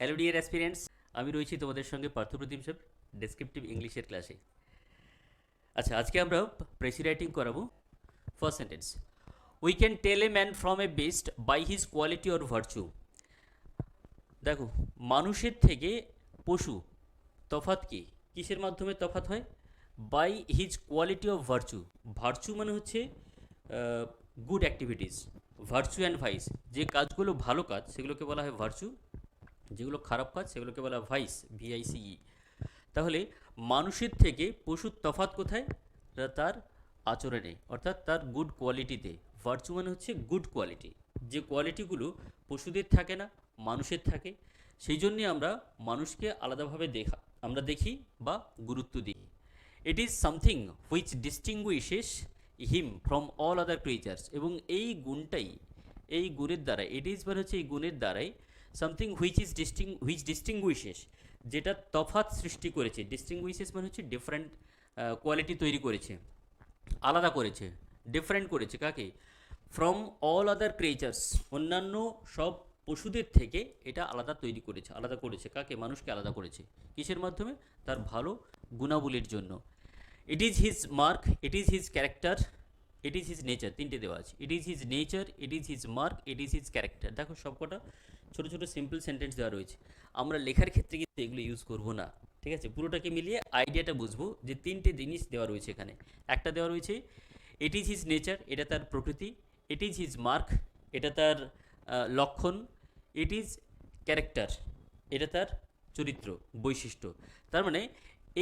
Hello dear aspirants, আমি রয়েছি তোমাদের সঙ্গে পার্থপ্রতিম স্যার ডেসক্রিপটিভ ইংলিশের ক্লাসে। আচ্ছা, আজকে আমরা প্রেসি রাইটিং করাবো। First sentence, we can tell a man from a beast by his quality or virtue. দেখো, মানুষের থেকে পশু তফাৎ কি, কিসের মাধ্যমে তফাৎ হয়? By his quality of virtue. Virtue মানে হচ্ছে good activities. Virtue and vice, যে কাজগুলো ভালো কাজ সেগুলোকে বলা হয় ভার্চু, যেগুলো খারাপ কাজ সেগুলোকে বলা হয় ভাইস, ভিআইসিই। তাহলে মানুষের থেকে পশুর তফাৎ কোথায়? তার আচরণে, অর্থাৎ তার গুড কোয়ালিটিতে। ভার্চু মানে হচ্ছে গুড কোয়ালিটি, যে কোয়ালিটিগুলো পশুদের থাকে না, মানুষের থাকে। সেই জন্যে আমরা মানুষকে আলাদাভাবে আমরা দেখি বা গুরুত্ব দিই। It is something which ডিস্টিংগুইশেস him from all other creatures. এবং এই গুণটাই, এই গুণের দ্বারাই, ইট ইজ মানে হচ্ছে এই গুণের দ্বারাই সামথিং হুইচ ডিস্টিংগুইশেস, যেটা তফাৎ সৃষ্টি করেছে। ডিস্টিংগুইশেস মানে হচ্ছে ডিফারেন্ট কোয়ালিটি তৈরি করেছে, আলাদা করেছে, ডিফারেন্ট করেছে কাকে? ফ্রম অল আদার ক্রিয়েচার্স, অন্যান্য সব পশুদের থেকে এটা আলাদা তৈরি করেছে, আলাদা করেছে কাকে? মানুষকে আলাদা করেছে। কিসের মাধ্যমে? তার ভালো গুণাবলীর জন্য। It is his mark, it is his character, it is his nature, তিনটে দেওয়া আছে। It is his nature, it is his mark, it is his character. দেখো, সবকটা ছোটো ছোটো সিম্পল সেন্টেন্স দেওয়া রয়েছে। আমরা লেখার ক্ষেত্রে কিন্তু এগুলো ইউজ করব না, ঠিক আছে? পুরোটাকে মিলিয়ে আইডিয়াটা বুঝবো যে তিনটে জিনিস দেওয়া রয়েছে এখানে। একটা দেওয়া রয়েছে ইট ইজ হিজ নেচার, এটা তার প্রকৃতি। ইট ইজ হিজ মার্ক, এটা তার লক্ষণ। ইট ইজ ক্যারেক্টার, এটা তার চরিত্র, বৈশিষ্ট্য। তার মানে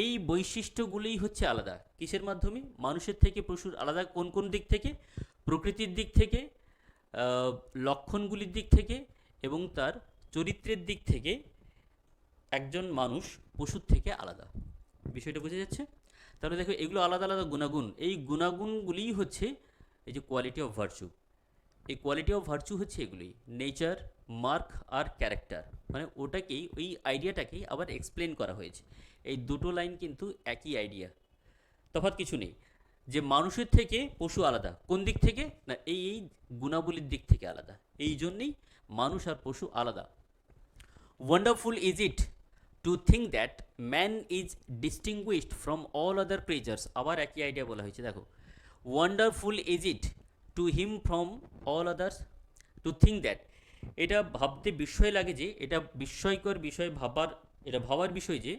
এই বৈশিষ্ট্যগুলোই হচ্ছে আলাদা। কিসের মাধ্যমে? মানুষের থেকে পশুর আলাদা কোন কোন দিক থেকে? প্রকৃতির দিক থেকে, লক্ষণগুলির দিক থেকে, এবং তার চরিত্রের দিক থেকে একজন মানুষ পশুর থেকে আলাদা। বিষয়টা বোঝা যাচ্ছে? তাহলে দেখো, এগুলো আলাদা আলাদা গুণাগুণ। এই গুণাগুণগুলিই হচ্ছে এই যে কোয়ালিটি অফ ভার্চু। এই কোয়ালিটি অফ ভার্চু হচ্ছে এগুলি, নেচার, মার্ক আর ক্যারেক্টার। মানে ওটাকেই, ওই আইডিয়াটাকেই আবার এক্সপ্লেন করা হয়েছে। এই দুটো লাইন কিন্তু একই আইডিয়া, তফাৎ কিছু নেই। যে মানুষের থেকে পশু আলাদা কোন দিক থেকে? না, এই এই গুণাবলীর দিক থেকে আলাদা। এই জন্যেই মানুষ আর পশু আলাদা। Wonderful is it to think that man is distinguished from all other creatures. আবার একই আইডিয়া বলা হয়েছে। দেখো, wonderful is it to him from all others to think that. এটা ভাবতে বিস্ময় লাগে যে, এটা বিস্ময়কর বিষয় ভাবার, এটা ভাবার বিষয় যে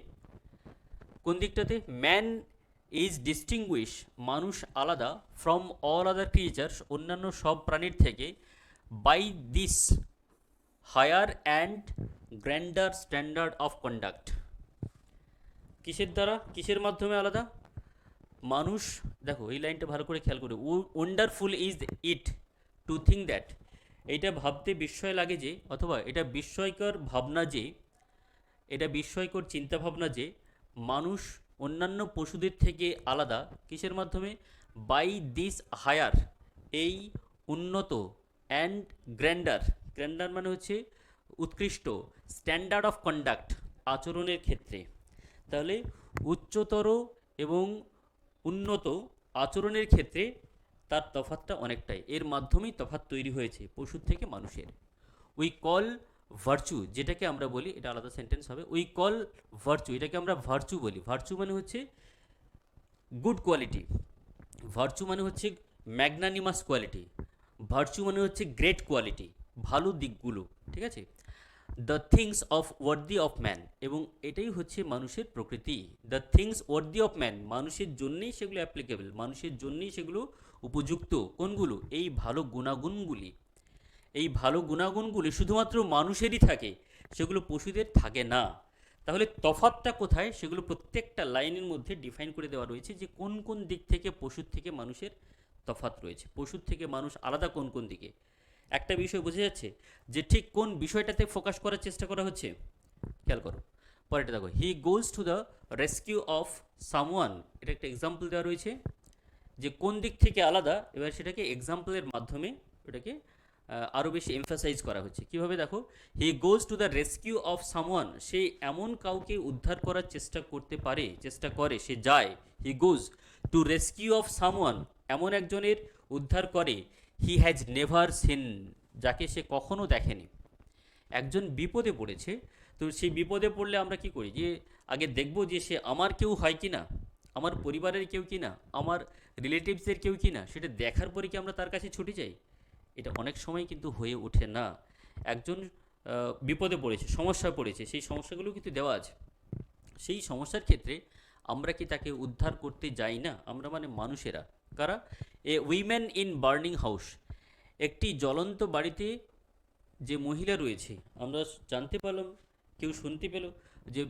কোন দিকটাতে? ম্যান ইজ ডিস্টিংগুইশ, মানুষ আলাদা, ফ্রম অল আদার ক্রিয়েচার্স, অন্যান্য সব প্রাণীর থেকে, by this higher and grander standard of conduct. কিসের দ্বারা, কিসের মাধ্যমে আলাদা? মানুষ, দেখো এই লাইনটা ভালো করে খেয়াল করে, wonderful is it to think that. এইটা ভাবতে বিস্ময় লাগে যে, অথবা এটা বিস্ময়কর ভাবনা যে, এটা বিস্ময়কর চিন্তাভাবনা যে মানুষ অন্যান্য পশুদের থেকে আলাদা। কিসের মাধ্যমে? বাই দিস হায়ার, এই উন্নত, অ্যান্ড গ্র্যান্ডার, গ্র্যান্ডার মানে হচ্ছে উৎকৃষ্ট, স্ট্যান্ডার্ড অফ কন্ডাক্ট, আচরণের ক্ষেত্রে। তাহলে উচ্চতর এবং উন্নত আচরণের ক্ষেত্রে তার তফাৎটা অনেকটাই, এর মাধ্যমেই তফাৎ তৈরি হয়েছে পশুর থেকে মানুষের। উই কল ভার্চু, যেটাকে আমরা বলি, এটা আলাদা সেন্টেন্স হবে। উই কল ভার্চু, এটাকে আমরা ভার্চু বলি। ভার্চু মানে হচ্ছে গুড কোয়ালিটি, ভার্চু মানে হচ্ছে ম্যাগনানিমাস কোয়ালিটি, ভার্চু মানে হচ্ছে গ্রেট কোয়ালিটি, ভালো দিকগুলো, ঠিক আছে? The things of worthy of man, এবং এটাই হচ্ছে মানুষের প্রকৃতি। The things worthy of man, মানুষের জন্যেই সেগুলো অ্যাপ্লিকেবল, মানুষের জন্যেই সেগুলো উপযুক্ত। কোনগুলো? এই ভালো গুণাগুণগুলি। এই ভালো গুণাগুণগুলি শুধুমাত্র মানুষেরই থাকে, সেগুলো পশুদের থাকে না। তাহলে তফাৎটা কোথায়? সেগুলো প্রত্যেকটা লাইনের মধ্যে ডিফাইন করে দেওয়া রয়েছে, যে কোন কোন দিক থেকে পশুর থেকে মানুষের তফাৎ রয়েছে, পশুর থেকে মানুষ আলাদা কোন কোন দিকে। একটা বিষয় বোঝা যাচ্ছে যে ঠিক কোন বিষয়টাতে ফোকাস করার চেষ্টা করা হচ্ছে। খেয়াল করো, পরেরটা দেখো, he goes to the rescue of someone. এটা একটা এক্সাম্পল দেওয়া রয়েছে যে কোন দিক থেকে আলাদা। এবার সেটাকে এক্সাম্পলের মাধ্যমে ওটাকে আরও বেশি এমফাসাইজ করা হচ্ছে। কীভাবে? দেখো, he goes to the rescue of someone, সে এমন কাউকে উদ্ধার করার চেষ্টা করতে পারে, চেষ্টা করে, সে যায়। He goes to rescue of someone, এমন একজনের উদ্ধার করে, হি হ্যাজ নেভার সিন, যাকে সে কখনো দেখেনি। একজন বিপদে পড়েছে, তো সেই বিপদে পড়লে আমরা কি করি, যে আগে দেখব যে সে আমার কেউ হয় কি না, আমার পরিবারের কেউ কি না, আমার রিলেটিভসের কেউ কি না, সেটা দেখার পরে কি আমরা তার কাছে ছুটে যাই? এটা অনেক সময় কিন্তু হয়ে ওঠে না। একজন বিপদে পড়েছে, সমস্যায় পড়েছে, সেই সমস্যাগুলো কিন্তু দেওয়া আছে। সেই সমস্যার ক্ষেত্রে আমরা কি তাকে উদ্ধার করতে যাই না? আমরা মানে মানুষেরা, কারা? এ উইমেন ইন বার্নিং হাউস, একটি জ্বলন্ত বাড়িতে যে মহিলা রয়েছে, আমরা জানতে পারলাম, কেউ শুনতে পেল যে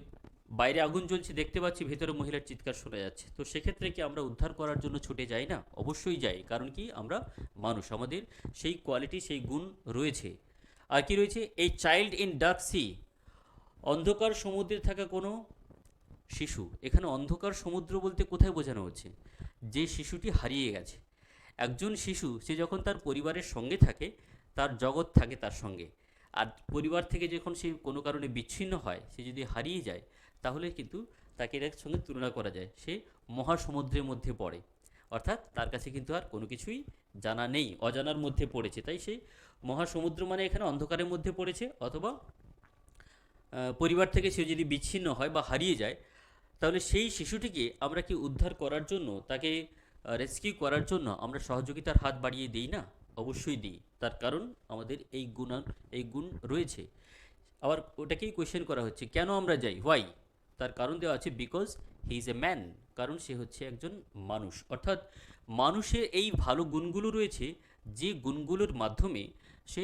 বাইরে আগুন জ্বলছে, দেখতে পাচ্ছি ভেতরে মহিলার চিৎকার শোনা যাচ্ছে, তো সেক্ষেত্রে কি আমরা উদ্ধার করার জন্য ছুটে যাই না? অবশ্যই যাই, কারণ কি আমরা মানুষ, আমাদের সেই কোয়ালিটি, সেই গুণ রয়েছে। আর কি রয়েছে? এই চাইল্ড ইন ডার্ক সি, অন্ধকার সমুদ্রে থাকা কোনো শিশু। এখানে অন্ধকার সমুদ্র বলতে কোথায় বোঝানো হচ্ছে? যে শিশুটি হারিয়ে গেছে। একজন শিশু সে যখন তার পরিবারের সঙ্গে থাকে, তার জগৎ থাকে তার সঙ্গে, আর পরিবার থেকে যখন সে কোনো কারণে বিচ্ছিন্ন হয়, সে যদি হারিয়ে যায়, তাহলে কিন্তু তাকে এর সঙ্গে তুলনা করা যায়, সে মহাসমুদ্রের মধ্যে পড়ে, অর্থাৎ তার কাছে কিন্তু আর কোনো কিছুই জানা নেই, অজানার মধ্যে পড়েছে। তাই সেই মহাসমুদ্র মানে এখানে অন্ধকারের মধ্যে পড়েছে, অথবা পরিবার থেকে সে যদি বিচ্ছিন্ন হয় বা হারিয়ে যায়, তাহলে সেই শিশুটিকে আমরা কি উদ্ধার করার জন্য, তাকে রেস্কিউ করার জন্য আমরা সহযোগিতার হাত বাড়িয়ে দিই না? অবশ্যই দিই, তার কারণ আমাদের এই গুণ রয়েছে। আবার ওটাকেই কোয়েশ্চেন করা হচ্ছে, কেন আমরা যাই, হোয়াই? তার কারণ দেওয়া আছে, because he is a man, কারণ সে হচ্ছে একজন মানুষ। অর্থাৎ মানুষের এই ভালো গুণগুলো রয়েছে, যে গুণগুলোর মাধ্যমে সে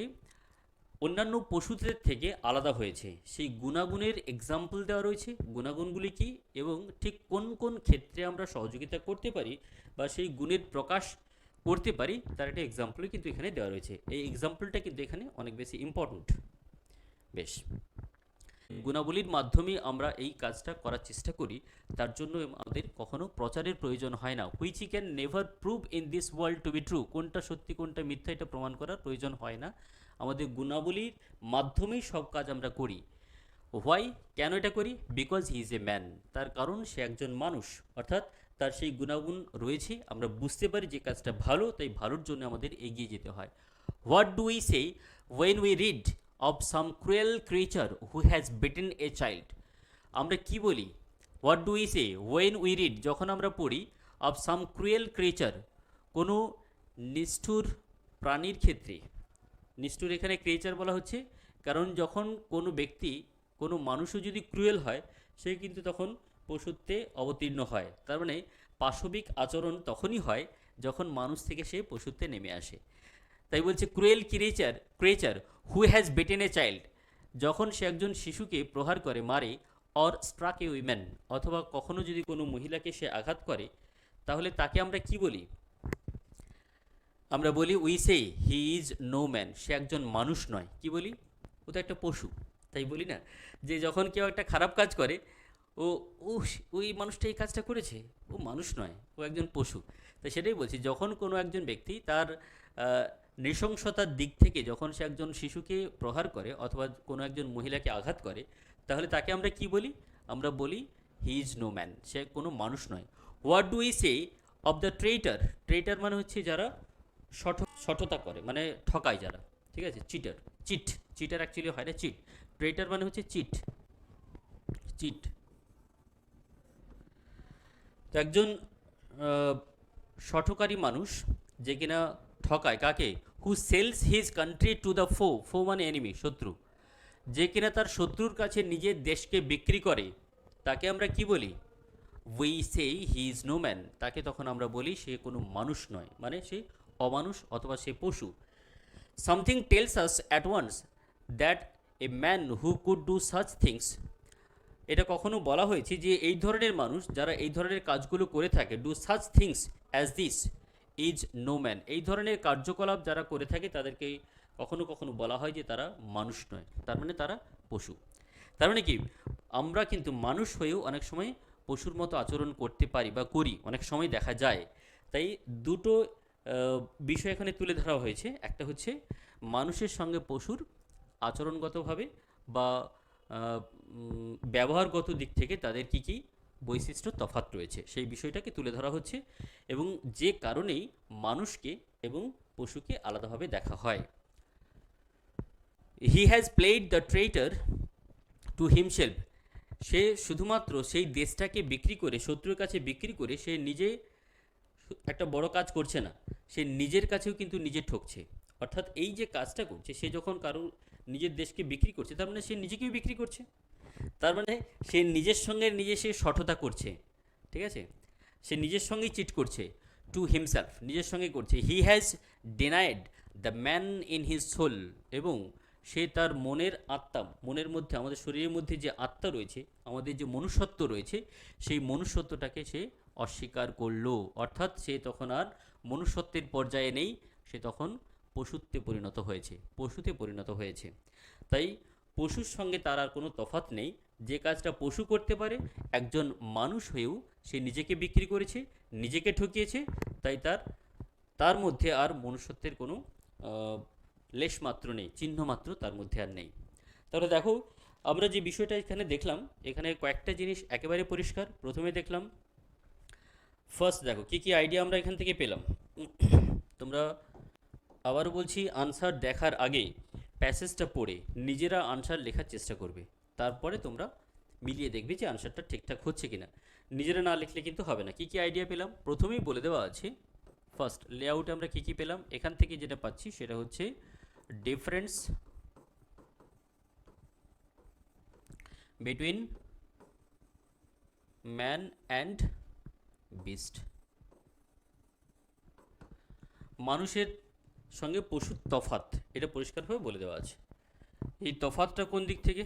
অন্যান্য পশুদের থেকে আলাদা হয়েছে। সেই গুণাগুণের এক্সাম্পল দেওয়া রয়েছে, গুণাগুণগুলি কী এবং ঠিক কোন কোন ক্ষেত্রে আমরা সহযোগিতা করতে পারি বা সেই গুণের প্রকাশ করতে পারি, তার একটা এক্সাম্পলই কিন্তু এখানে দেওয়া রয়েছে। এই এক্সাম্পলটা কিন্তু এখানে অনেক বেশি ইম্পর্ট্যান্ট। বেশ, গুণাবলীর মাধ্যমে আমরা এই কাজটা করার চেষ্টা করি, তার জন্য আমাদের কখনো প্রচারের প্রয়োজন হয় না। Which can never prove in this world to be true, কোনটা সত্যি কোনটা মিথ্যা এটা প্রমাণ করার প্রয়োজন হয় না, আমাদের গুণাবলীর মাধ্যমেই সব কাজ আমরা করি। হোয়াই, কেন এটা করি? Because he is a man, তার কারণ সে একজন মানুষ, অর্থাৎ তার সেই গুণাগুণ রয়েছে, আমরা বুঝতে পারি যে কাজটা ভালো, তাই ভালোর জন্য আমাদের এগিয়ে যেতে হয়। What do we say when we read of some cruel creature who has beaten a child? আমরা কি বলি? What do we say when we read, যখন আমরা পড়ি, অফ সাম ক্রুয়েল ক্রিয়েচার, কোনো নিষ্ঠুর প্রাণীর ক্ষেত্রে। নিষ্ঠুর এখানে ক্রিয়েচার বলা হচ্ছে, কারণ যখন কোনো ব্যক্তি, কোনো মানুষও যদি ক্রুয়েল হয়, সে কিন্তু তখন পশুত্বে অবতীর্ণ হয়। তার মানে পাশবিক আচরণ তখনই হয় যখন মানুষ থেকে সে পশুত্বে নেমে আসে। তাই বলছে cruel creature who has beaten a child, যখন সে একজন শিশুকে প্রহার করে, মারে, অর স্ট্রাক এ উইমেন, অথবা কখনো যদি কোনো মহিলাকে সে আঘাত করে, তাহলে তাকে আমরা কি বলি? আমরা বলি we say he is no man, সে একজন মানুষ নয়। কি বলি? ও তো একটা পশু। তাই বলি না যে যখন কেউ একটা খারাপ কাজ করে, ও ও ওই মানুষটা এই কাজটা করেছে, ও মানুষ নয়, ও একজন পশু। তাই সেটাই বলছি, যখন কোনো একজন ব্যক্তি তার নৃশংসতার দিক থেকে যখন সে একজন শিশুকে প্রহার করে অথবা কোনো একজন মহিলাকে আঘাত করে, তাহলে তাকে আমরা কি বলি? আমরা বলি হি ইজ নো ম্যান, সে কোনো মানুষ নয়। What do we say of the traitor? Traitor মানে হচ্ছে যারা সঠতা করে, মানে ঠকায় যারা, ঠিক আছে? চিটার অ্যাকচুয়ালি হয় না, ট্রেইটার মানে হচ্ছে চিট। তো একজন সঠকারী মানুষ, যে কিনা ঠকায় কাকে? হু sales his country to the ফো মানে এনিমি, শত্রু, যে কিনা তার শত্রুর কাছে নিজের দেশকে বিক্রি করে, তাকে আমরা কি বলি? We say he is no man, তাকে তখন আমরা বলি সে কোনো মানুষ নয়, মানে সে অমানুষ অথবা সে পশু। Something tells us at once that a man who could do such things, এটা কখনো বলা হয়েছে যে এই ধরনের মানুষ যারা এই ধরনের কাজগুলো করে থাকে, do such things as this is no man, এই ধরনের কার্যকলাপ যারা করে থাকে তাদেরকে কখনো কখনো বলা হয় যে তারা মানুষ নয়, তার মানে তারা পশু। তার মানে কি, আমরা কিন্তু মানুষ হয়েও অনেক সময় পশুর মতো আচরণ করতে পারি বা করি, অনেক সময় দেখা যায়। তাই দুটো বিষয় এখানে তুলে ধরা হয়েছে, একটা হচ্ছে মানুষের সঙ্গে পশুর আচরণগতভাবে বা ব্যবহারগত দিক থেকে তাদের কি কি বৈশিষ্ট্য তফাৎ রয়েছে, সেই বিষয়টাকে তুলে ধরা হচ্ছে, এবং যে কারণেই মানুষকে এবং পশুকে আলাদাভাবে দেখা হয়। He has played the traitor to himself, সে শুধুমাত্র সেই দেশটাকে বিক্রি করে, শত্রুর কাছে বিক্রি করে সে নিজে একটা বড় কাজ করছে না, সে নিজের কাছেও কিন্তু নিজে ঠকছে। অর্থাৎ এই যে কাজটা করছে, সে যখন কারো নিজের দেশকে বিক্রি করছে, তার মানে সে নিজেকেও বিক্রি করছে। তার মানে সে নিজের সঙ্গে নিজে সে শঠতা করছে, ঠিক আছে, সে নিজের সঙ্গেই চিট করছে। টু হিমসেলফ, নিজের সঙ্গে করছে। He has denied the man in his soul, এবং সে তার মনের আত্মা, মনের মধ্যে, আমাদের শরীরের মধ্যে যে আত্মা রয়েছে, আমাদের যে মনুষ্যত্ব রয়েছে, সেই মনুষ্যত্বটাকে সে অস্বীকার করলো। অর্থাৎ সে তখন আর মনুষ্যত্বের পর্যায়ে নেই, সে তখন পশুত্বে পরিণত হয়েছে, পশুতে পরিণত হয়েছে। তাই পশুর সঙ্গে তার আর কোনো তফাৎ নেই। যে কাজটা পশু করতে পারে, একজন মানুষ হয়েও সে নিজেকে বিক্রি করেছে, নিজেকে ঠকিয়েছে। তাই তার তার মধ্যে আর মনুষ্যত্বের কোনো লেশমাত্র নেই, চিহ্নমাত্র তার মধ্যে আর নেই। তাহলে দেখো, আমরা যে বিষয়টা এখানে দেখলাম, এখানে কয়েকটা জিনিস একেবারে পরিষ্কার। প্রথমে দেখলাম, ফার্স্ট দেখো কী কী আইডিয়া আমরা এখান থেকে পেলাম। তোমরা, আবারও বলছি, আনসার দেখার আগে প্যাসেজটা পড়ে নিজেরা আনসার লেখার চেষ্টা করবে। তারপরে তোমরা মিলিয়ে দেখবে যে আনসারটা ঠিকঠাক হচ্ছে কিনা। নিজেরা না লিখলে কিন্তু হবে না। কী কী আইডিয়া পেলাম প্রথমেই বলে দেওয়া আছে। ফার্স্ট লেআউটে আমরা কী কী পেলাম, এখান থেকে যেটা পাচ্ছি সেটা হচ্ছে difference between man and beast, মানুষের সঙ্গে পশুর তফাৎ, এটা পরিষ্কারভাবে বলে দেওয়া আছে। এই তফাৎটা কোন দিক থেকে,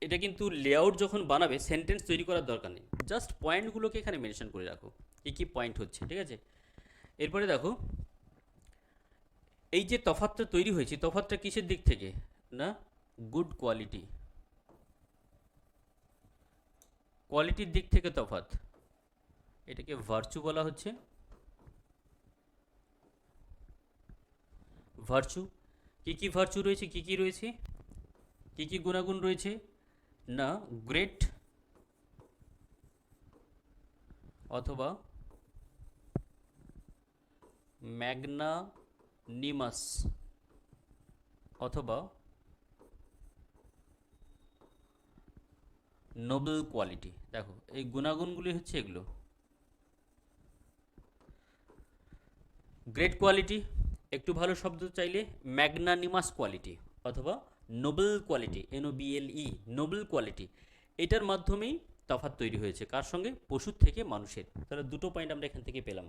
এটা কিন্তু লেআউট যখন বানাবে সেন্টেন্স তৈরি করার দরকার নেই, জাস্ট পয়েন্টগুলোকে এখানে মেনশন করে রাখো কী কী পয়েন্ট হচ্ছে, ঠিক আছে। এরপরে দেখো, এই যে তফাৎটা তৈরি হয়েছে, তফাৎটা কিসের দিক থেকে, না গুড কোয়ালিটি, কোয়ালিটির দিক থেকে তফাৎ, এটাকে ভার্চু বলা হচ্ছে। ভার্চু, কী কী ভার্চু রয়েছে, কী কী রয়েছে, কী কী গুণাগুণ রয়েছে, না গ্রেট অথবা ম্যাগনানিমাস অথবা নোবেল কোয়ালিটি। দেখো এই গুণাগুণগুলি হচ্ছে এগুলো, গ্রেট কোয়ালিটি, একটু ভালো শব্দ চাইলে ম্যাগনানিমাস কোয়ালিটি অথবা Nobel quality, NOBLE, Nobel quality. এটার মাধ্যমেই তফাৎ তৈরি হয়েছে, কার সঙ্গে, পশুর থেকে মানুষের। তাহলে দুটো পয়েন্ট আমরা এখান থেকে পেলাম।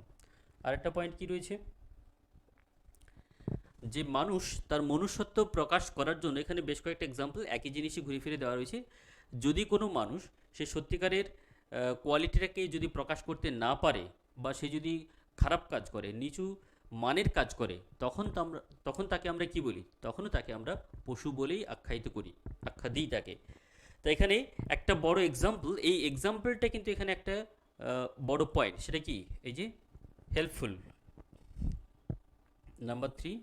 আরেকটা পয়েন্ট কি রয়েছে, যে মানুষ তার মনুষ্যত্ব প্রকাশ করার জন্য, এখানে বেশ কয়েকটা এক্সাম্পল একই জিনিসই ঘুরে ফিরে দেওয়া রয়েছে। যদি কোনো মানুষ সে সত্যিকারের কোয়ালিটিটাকে যদি প্রকাশ করতে না পারে, বা সে যদি খারাপ কাজ করে, নিচু মানের কাজ করে, তখন তাকে আমরা কি বলি, তখনও তাকে আমরা পশু বলেই আখ্যায়িত করি, আখ্যা দিই তাকে। তো এখানে একটা বড় এক্সাম্পল, এই এক্সাম্পলটা কিন্তু এখানে একটা বড় পয়েন্ট, সেটা কি, এই যে হেল্পফুল, নাম্বার 3,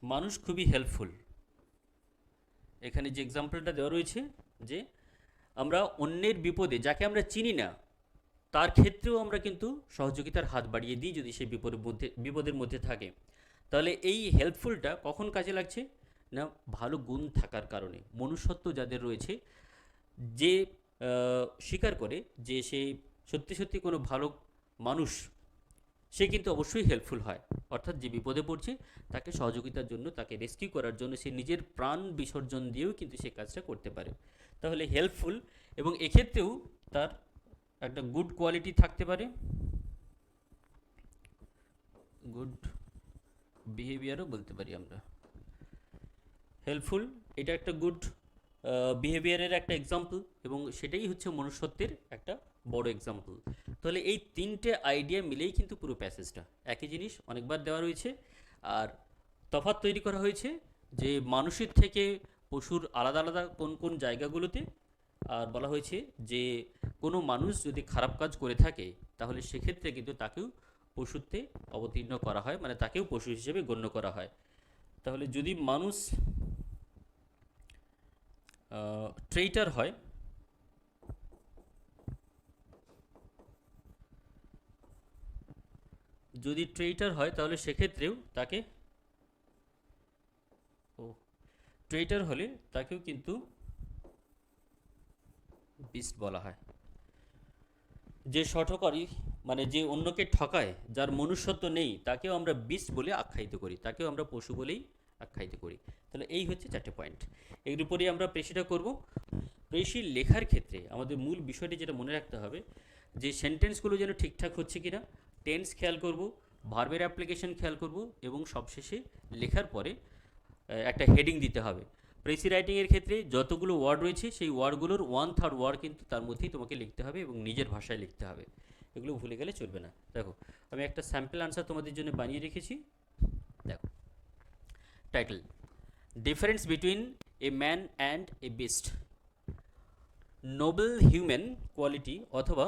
মানুষ খুবই হেল্পফুল। এখানে যে এক্সাম্পলটা দেওয়া রয়েছে, যে আমরা অন্যের বিপদে, যাকে আমরা চিনি না, তার ক্ষেত্রেও আমরা কিন্তু সহযোগিতার হাত বাড়িয়ে দিই যদি সে বিপদের মধ্যে থাকে। তাহলে এই হেল্পফুলটা কখন কাজে লাগছে, না ভালো গুণ থাকার কারণে, মনুষ্যত্ব যাদের রয়েছে, যে স্বীকার করে যে সে সত্যি সত্যি কোনো ভালো মানুষ, সে কিন্তু অবশ্যই হেল্পফুল হয়। অর্থাৎ যে বিপদে পড়ছে তাকে সহযোগিতার জন্য, তাকে রেস্কিউ করার জন্য সে নিজের প্রাণ বিসর্জন দিয়েও কিন্তু সে কাজটা করতে পারে। তাহলে হেল্পফুল, এবং এক্ষেত্রেও তার একটা গুড কোয়ালিটি থাকতে পারে, গুড বিহেভিয়ারও বলতে পারি আমরা। হেল্পফুল, এটা একটা গুড বিহেভিয়ারের একটা এক্সাম্পল, এবং সেটাই হচ্ছে মনুষ্যত্বের একটা বড় এক্সাম্পল। তাহলে এই তিনটে আইডিয়া মিলেই কিন্তু পুরো প্যাসেজটা, একই জিনিস অনেকবার দেওয়া রয়েছে, আর তফাৎ তৈরি করা হয়েছে যে মানুষের থেকে পশুর আলাদা আলাদা কোন কোন জায়গাগুলোতে। আর বলা হয়েছে যে কোনো মানুষ যদি খারাপ কাজ করে থাকে, তাহলে সেক্ষেত্রে কিন্তু তাকেও পশুত্বে অবতীর্ণ করা হয়, মানে তাকেও পশু হিসেবে গণ্য করা হয়। তাহলে যদি মানুষ ট্রেইটার হয়, যদি ট্রেইটার হয় তাহলে সেক্ষেত্রেও তাকে ট্রেইটার হলে তাকেও কিন্তু বিস্ট বলা হয়। যে ষটকারী মানে যে অন্যকে ঠকায়, যার মনুষ্যত্ব নেই, তাকেও আমরা বিস্ট বলে আখ্যায়িত করি, তাকেও আমরা পশু বলেই আখ্যায়িত করি। তাহলে এই হচ্ছে 4টে পয়েন্ট, এর উপরেই আমরা প্রেসিটা করব। প্রেসি লেখার ক্ষেত্রে আমাদের মূল বিষয়টি যেটা মনে রাখতে হবে, যে সেন্টেন্সগুলো যেন ঠিকঠাক হচ্ছে কিনা, টেন্স খেয়াল করব, ভার্বের অ্যাপ্লিকেশন খেয়াল করব, এবং সবশেষে লেখার পরে একটা হেডিং দিতে হবে। প্রেসি রাইটিংয়ের ক্ষেত্রে যতগুলো ওয়ার্ড রয়েছে সেই ওয়ার্ডগুলোর 1/3 ওয়ার্ড কিন্তু তার মধ্যেই তোমাকে লিখতে হবে এবং নিজের ভাষায় লিখতে হবে, এগুলো ভুলে গেলে চলবে না। দেখো আমি একটা স্যাম্পল আনসার তোমাদের জন্য বানিয়ে রেখেছি। দেখো title, difference between a man and a beast, Nobel human quality, অথবা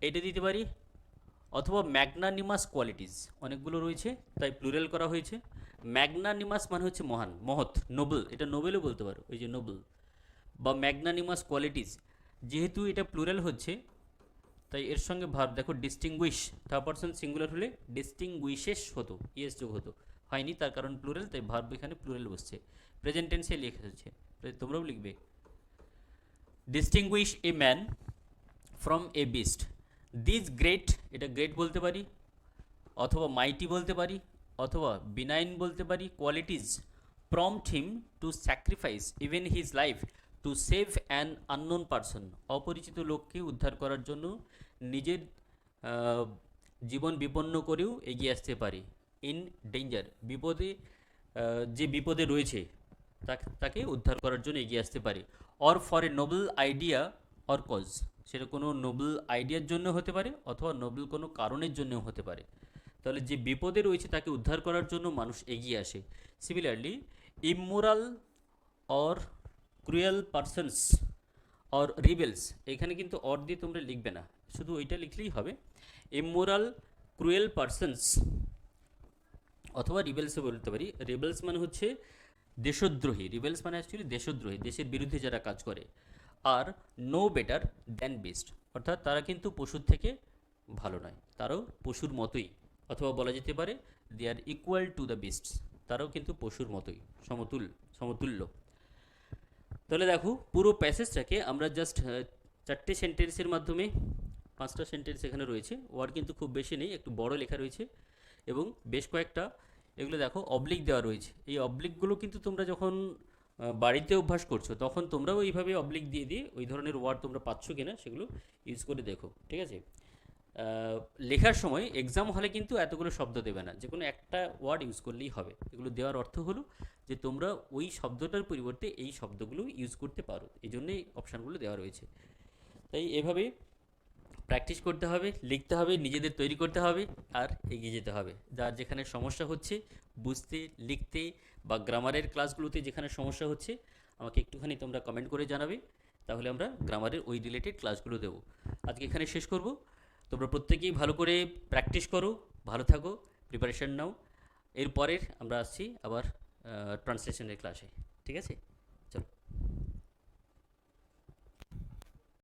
এটা দিতে পারি, অথবা ম্যাগনানিমাস কোয়ালিটিস, অনেকগুলো রয়েছে তাই প্লুরাল করা হয়েছে। ম্যাগনানিমাস মানে হচ্ছে মহান, মহৎ, নোবেল, এটা নোবেলও বলতে পারো, ওই যে নোবেল বা ম্যাগনানিমাস কোয়ালিটিস। যেহেতু এটা প্লুরাল হচ্ছে তাই এর সঙ্গে ভার্ব দেখো, ডিস্টিংগুইশ, থার্ড পারসন সিঙ্গুলার হলে ডিস্টিংগুইশেস হতো, ইয়েস যোগ হতো, হয়নি তার কারণ প্লুরাল, তাই ভার্ব এখানে প্লুরাল বসছে, প্রেজেন্ট টেন্সে লেখা হচ্ছে, তোমরাও লিখবে distinguished A man from a beast. This great, এটা গ্রেট বলতে পারি, অথবা মাইটি বলতে পারি, অথবা বিনাইন বলতে পারি, qualities prompt him to sacrifice even his life to save an unknown person, অপরিচিত লোককে উদ্ধার করার জন্য নিজের জীবন বিপন্ন করেও এগিয়ে আসতে পারি। ইন ডেঞ্জার, বিপদে, যে বিপদে রয়েছে তাকে উদ্ধার করার জন্য এগিয়ে আসতে পারে। Or for a noble idea or cause, সেটা কোনো নোবেল আইডিয়ার জন্য হতে পারে অথবা নোবেল কোনো কারণের জন্যও হতে পারে। তাহলে যে বিপদে রয়েছে তাকে উদ্ধার করার জন্য মানুষ এগিয়ে আসে। Similarly immoral or cruel persons or রিবেলস, এখানে কিন্তু অর দিয়ে তোমরা লিখবে না, শুধু ওইটা লিখলেই হবে, ইমোরাল ক্রুয়েল পারসনস, অথবা রিবেলসও বলতে পারি। রিবেলস মানে হচ্ছে দেশদ্রোহী, রিবেলস মানে অ্যাকচুয়ালি দেশদ্রোহী, দেশের বিরুদ্ধে যারা কাজ করে। আর নো বেটার দ্যান বিস্ট, অর্থাৎ তারা কিন্তু পশুর থেকে ভালো নয়, তারাও পশুর মতোই, অথবা বলা যেতে পারে দে আর ইকুয়াল টু দ্য বিস্টস, তারাও কিন্তু পশুর মতোই সমতুল্য। তাহলে দেখো পুরো প্যাসেজটাকে আমরা জাস্ট 4টে সেন্টেন্সের মাধ্যমে, 5টা সেন্টেন্স এখানে রয়েছে, ওয়ার্ড কিন্তু খুব বেশি নেই, একটু বড় লেখা রয়েছে এবং বেশ কয়েকটা, এগুলো দেখো অবলিক দেওয়া রয়েছে। এই অবলিকগুলো কিন্তু তোমরা যখন বাড়িতে অভ্যাস করছো তখন তোমরাও এইভাবে অবলিক দিয়ে দিয়ে ওই ধরনের ওয়ার্ড তোমরা পাচ্ছ কিনা সেগুলো ইউজ করে দেখো, ঠিক আছে। লেখার সময় এক্সাম হলে কিন্তু এতগুলো শব্দ দেবে না, যে কোনো একটা ওয়ার্ড ইউজ করলেই হবে। এগুলো দেওয়ার অর্থ হলো যে তোমরা ওই শব্দটার পরিবর্তে এই শব্দগুলো ইউজ করতে পারো, এই জন্যই অপশানগুলো দেওয়া রয়েছে। তাই এভাবে প্র্যাকটিস করতে হবে, লিখতে হবে, নিজেদের তৈরি করতে হবে আর এগিয়ে যেতে হবে। যার যেখানে সমস্যা হচ্ছে বুঝতে, লিখতে বা গ্রামারের ক্লাসগুলোতে যেখানে সমস্যা হচ্ছে আমাকে একটুখানি তোমরা কমেন্ট করে জানাবে, তাহলে আমরা গ্রামারের ওই রিলেটেড ক্লাসগুলো দেবো। আজকে এখানে শেষ করব। তোমরা প্রত্যেকেই ভালো করে প্র্যাকটিস করো, ভালো থাকো, প্রিপারেশন নাও। এরপরের আমরা আসছি আবার ট্রান্সলেশনের ক্লাসে, ঠিক আছে।